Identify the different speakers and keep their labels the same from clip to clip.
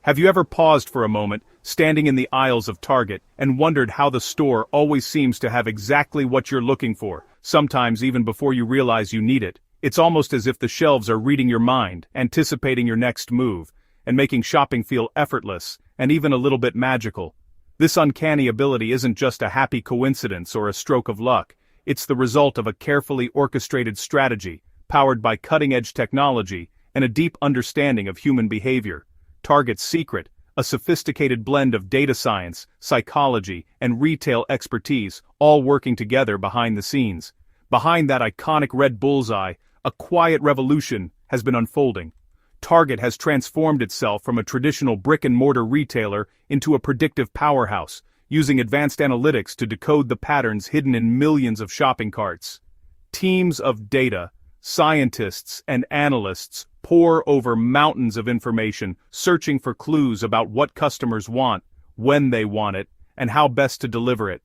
Speaker 1: Have you ever paused for a moment, standing in the aisles of Target, and wondered how the store always seems to have exactly what you're looking for, sometimes even before you realize you need it? It's almost as if the shelves are reading your mind, anticipating your next move, and making shopping feel effortless, and even a little bit magical. This uncanny ability isn't just a happy coincidence or a stroke of luck. It's the result of a carefully orchestrated strategy, powered by cutting-edge technology, and a deep understanding of human behavior. Target's secret, a sophisticated blend of data science, psychology, and retail expertise, all working together behind the scenes. Behind that iconic red bullseye, a quiet revolution has been unfolding. Target has transformed itself from a traditional brick-and-mortar retailer into a predictive powerhouse, using advanced analytics to decode the patterns hidden in millions of shopping carts. Teams of data, scientists, and analysts pore over mountains of information, searching for clues about what customers want, when they want it, and how best to deliver it.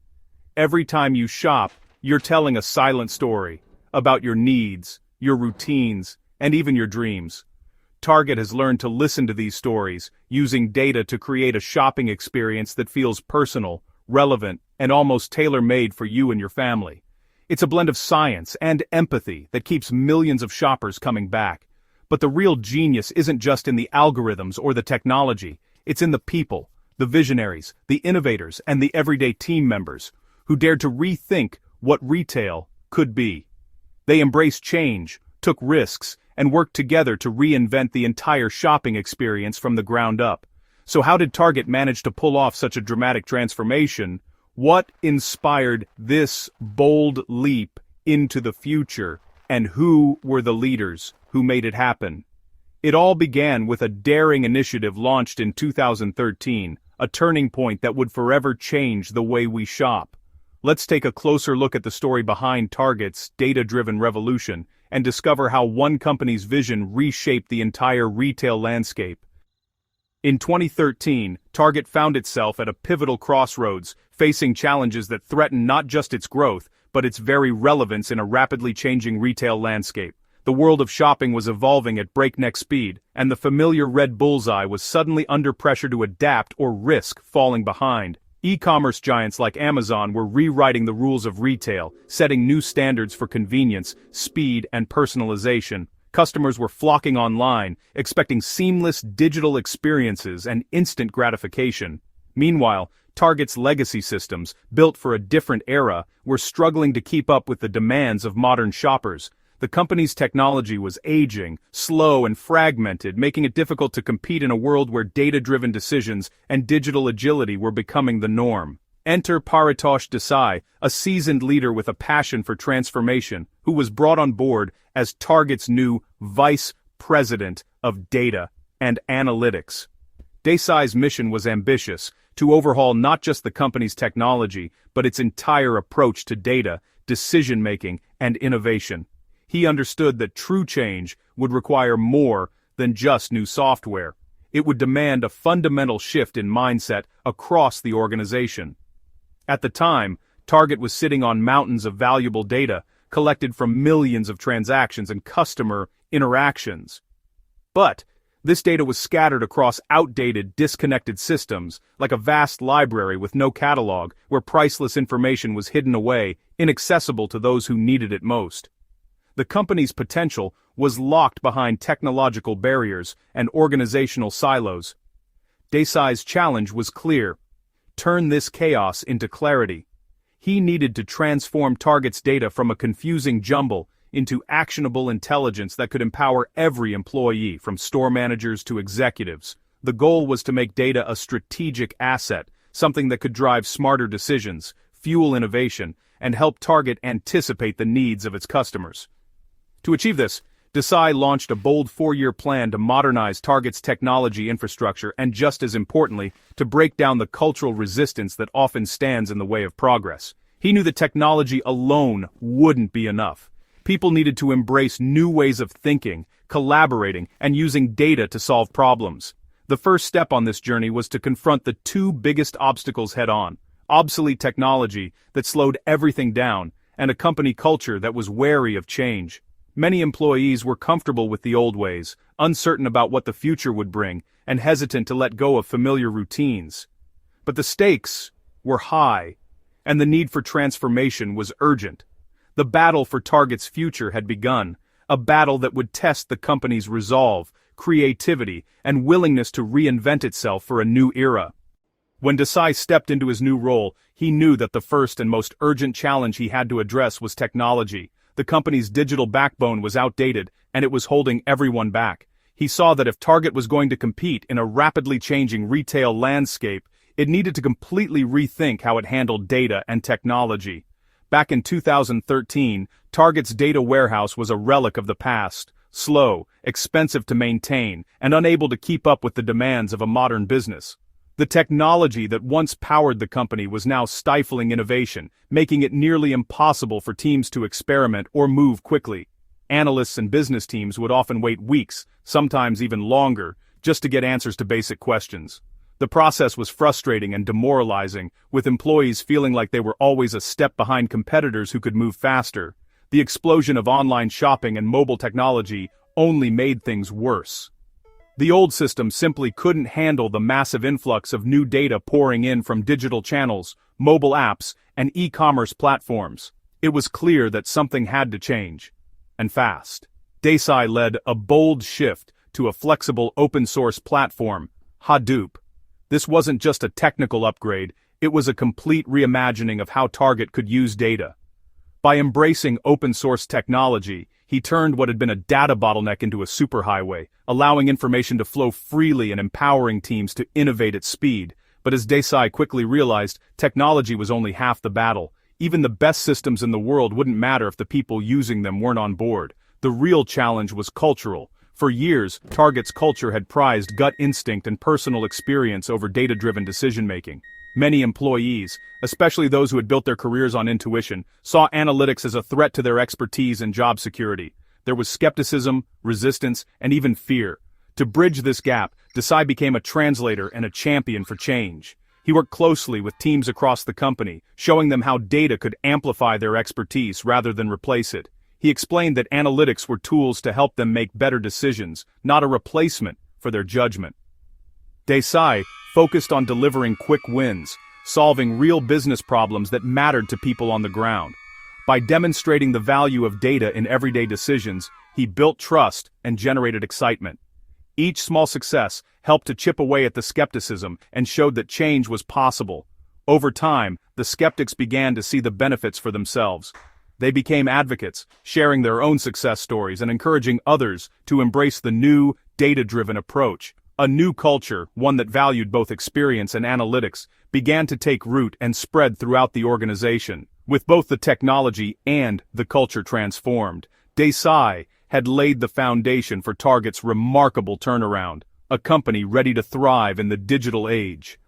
Speaker 1: Every time you shop, you're telling a silent story about your needs, your routines, and even your dreams. Target has learned to listen to these stories, using data to create a shopping experience that feels personal, relevant, and almost tailor-made for you and your family. It's a blend of science and empathy that keeps millions of shoppers coming back. But the real genius isn't just in the algorithms or the technology, it's in the people, the visionaries, the innovators, and the everyday team members, who dared to rethink what retail could be. They embraced change, took risks, and worked together to reinvent the entire shopping experience from the ground up. So how did Target manage to pull off such a dramatic transformation? What inspired this bold leap into the future? And who were the leaders who made it happen? It all began with a daring initiative launched in 2013, a turning point that would forever change the way we shop. Let's take a closer look at the story behind Target's data-driven revolution and discover how one company's vision reshaped the entire retail landscape. In 2013, Target found itself at a pivotal crossroads, facing challenges that threatened not just its growth, but its very relevance in a rapidly changing retail landscape. The world of shopping was evolving at breakneck speed, and the familiar red bullseye was suddenly under pressure to adapt or risk falling behind. E-commerce giants like Amazon were rewriting the rules of retail, setting new standards for convenience, speed, and personalization. Customers were flocking online, expecting seamless digital experiences and instant gratification. Meanwhile, Target's legacy systems, built for a different era, were struggling to keep up with the demands of modern shoppers. The company's technology was aging, slow and fragmented, making it difficult to compete in a world where data-driven decisions and digital agility were becoming the norm. Enter Paritosh Desai, a seasoned leader with a passion for transformation, who was brought on board as Target's new Vice President of Data and Analytics. Desai's mission was ambitious, to overhaul not just the company's technology, but its entire approach to data, decision-making, and innovation. He understood that true change would require more than just new software. It would demand a fundamental shift in mindset across the organization. At the time, Target was sitting on mountains of valuable data, collected from millions of transactions and customer interactions. But this data was scattered across outdated, disconnected systems, like a vast library with no catalog, where priceless information was hidden away, inaccessible to those who needed it most. The company's potential was locked behind technological barriers and organizational silos. Desai's challenge was clear: turn this chaos into clarity. He needed to transform Target's data from a confusing jumble into actionable intelligence that could empower every employee, from store managers to executives. The goal was to make data a strategic asset, something that could drive smarter decisions, fuel innovation, and help Target anticipate the needs of its customers. To achieve this, Desai launched a bold 4-year plan to modernize Target's technology infrastructure and, just as importantly, to break down the cultural resistance that often stands in the way of progress. He knew that technology alone wouldn't be enough. People needed to embrace new ways of thinking, collaborating, and using data to solve problems. The first step on this journey was to confront the two biggest obstacles head-on: obsolete technology that slowed everything down, and a company culture that was wary of change. Many employees were comfortable with the old ways, uncertain about what the future would bring, and hesitant to let go of familiar routines. But the stakes were high, and the need for transformation was urgent. The battle for Target's future had begun, a battle that would test the company's resolve, creativity, and willingness to reinvent itself for a new era. When Desai stepped into his new role, he knew that the first and most urgent challenge he had to address was technology. The company's digital backbone was outdated, and it was holding everyone back. He saw that if Target was going to compete in a rapidly changing retail landscape, it needed to completely rethink how it handled data and technology. Back in 2013, Target's data warehouse was a relic of the past, slow, expensive to maintain, and unable to keep up with the demands of a modern business. The technology that once powered the company was now stifling innovation, making it nearly impossible for teams to experiment or move quickly. Analysts and business teams would often wait weeks, sometimes even longer, just to get answers to basic questions. The process was frustrating and demoralizing, with employees feeling like they were always a step behind competitors who could move faster. The explosion of online shopping and mobile technology only made things worse. The old system simply couldn't handle the massive influx of new data pouring in from digital channels, mobile apps, and e-commerce platforms. It was clear that something had to change. And fast. Desai led a bold shift to a flexible open-source platform, Hadoop. This wasn't just a technical upgrade, it was a complete reimagining of how Target could use data. By embracing open-source technology, he turned what had been a data bottleneck into a superhighway, allowing information to flow freely and empowering teams to innovate at speed. But as Desai quickly realized, technology was only half the battle. Even the best systems in the world wouldn't matter if the people using them weren't on board. The real challenge was cultural. For years, Target's culture had prized gut instinct and personal experience over data-driven decision-making. Many employees, especially those who had built their careers on intuition, saw analytics as a threat to their expertise and job security. There was skepticism, resistance, and even fear. To bridge this gap, Desai became a translator and a champion for change. He worked closely with teams across the company, showing them how data could amplify their expertise rather than replace it. He explained that analytics were tools to help them make better decisions, not a replacement for their judgment. Desai focused on delivering quick wins, solving real business problems that mattered to people on the ground. By demonstrating the value of data in everyday decisions, he built trust and generated excitement. Each small success helped to chip away at the skepticism and showed that change was possible. Over time, the skeptics began to see the benefits for themselves. They became advocates, sharing their own success stories and encouraging others to embrace the new, data-driven approach. A new culture, one that valued both experience and analytics, began to take root and spread throughout the organization. With both the technology and the culture transformed, Desai had laid the foundation for Target's remarkable turnaround, a company ready to thrive in the digital age.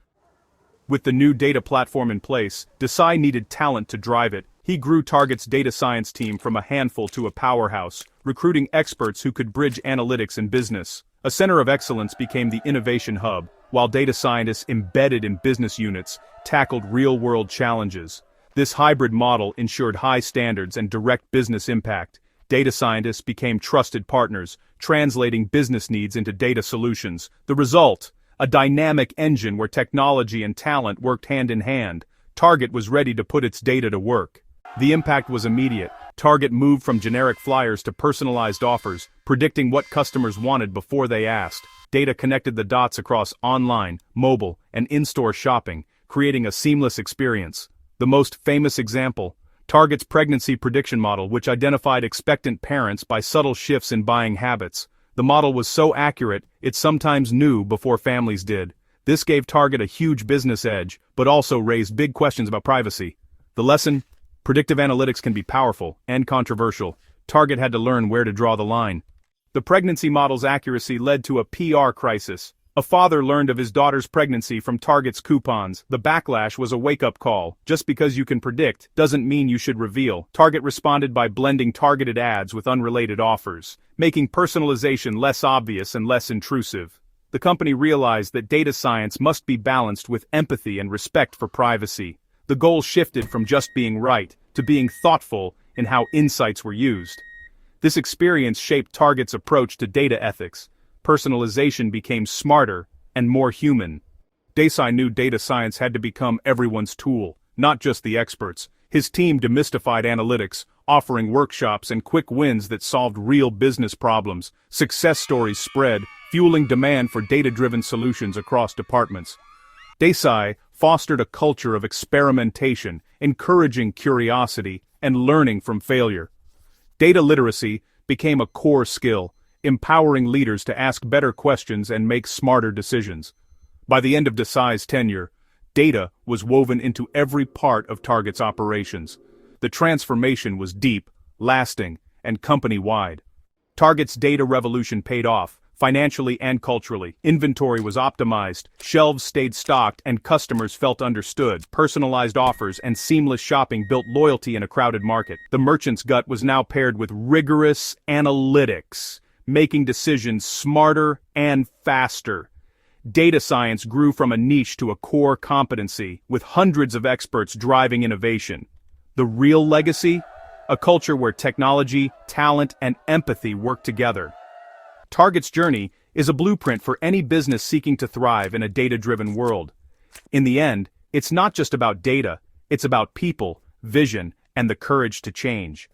Speaker 1: With the new data platform in place, Desai needed talent to drive it. He grew Target's data science team from a handful to a powerhouse, recruiting experts who could bridge analytics and business. A center of excellence became the innovation hub, while data scientists embedded in business units tackled real-world challenges. This hybrid model ensured high standards and direct business impact. Data scientists became trusted partners, translating business needs into data solutions. The result? A dynamic engine where technology and talent worked hand in hand. Target was ready to put its data to work. The impact was immediate. Target moved from generic flyers to personalized offers, predicting what customers wanted before they asked. Data connected the dots across online, mobile, and in-store shopping, creating a seamless experience. The most famous example, Target's pregnancy prediction model, which identified expectant parents by subtle shifts in buying habits. The model was so accurate, it sometimes knew before families did. This gave Target a huge business edge, but also raised big questions about privacy. The lesson? Predictive analytics can be powerful and controversial. Target had to learn where to draw the line. The pregnancy model's accuracy led to a PR crisis. A father learned of his daughter's pregnancy from Target's coupons. The backlash was a wake-up call. Just because you can predict doesn't mean you should reveal. Target responded by blending targeted ads with unrelated offers, making personalization less obvious and less intrusive. The company realized that data science must be balanced with empathy and respect for privacy. The goal shifted from just being right to being thoughtful in how insights were used. This experience shaped Target's approach to data ethics. Personalization became smarter and more human. Desai knew data science had to become everyone's tool, not just the experts. His team demystified analytics, offering workshops and quick wins that solved real business problems. Success stories spread, fueling demand for data-driven solutions across departments. Desai fostered a culture of experimentation, encouraging curiosity and learning from failure. Data literacy became a core skill, empowering leaders to ask better questions and make smarter decisions. By the end of Desai's tenure, data was woven into every part of Target's operations. The transformation was deep, lasting, and company-wide. Target's data revolution paid off, financially and culturally. Inventory was optimized, shelves stayed stocked, and customers felt understood. Personalized offers and seamless shopping built loyalty in a crowded market. The merchant's gut was now paired with rigorous analytics, making decisions smarter and faster. Data science grew from a niche to a core competency, with hundreds of experts driving innovation. The real legacy? A culture where technology, talent, and empathy work together. Target's journey is a blueprint for any business seeking to thrive in a data-driven world. In the end, it's not just about data, it's about people, vision, and the courage to change.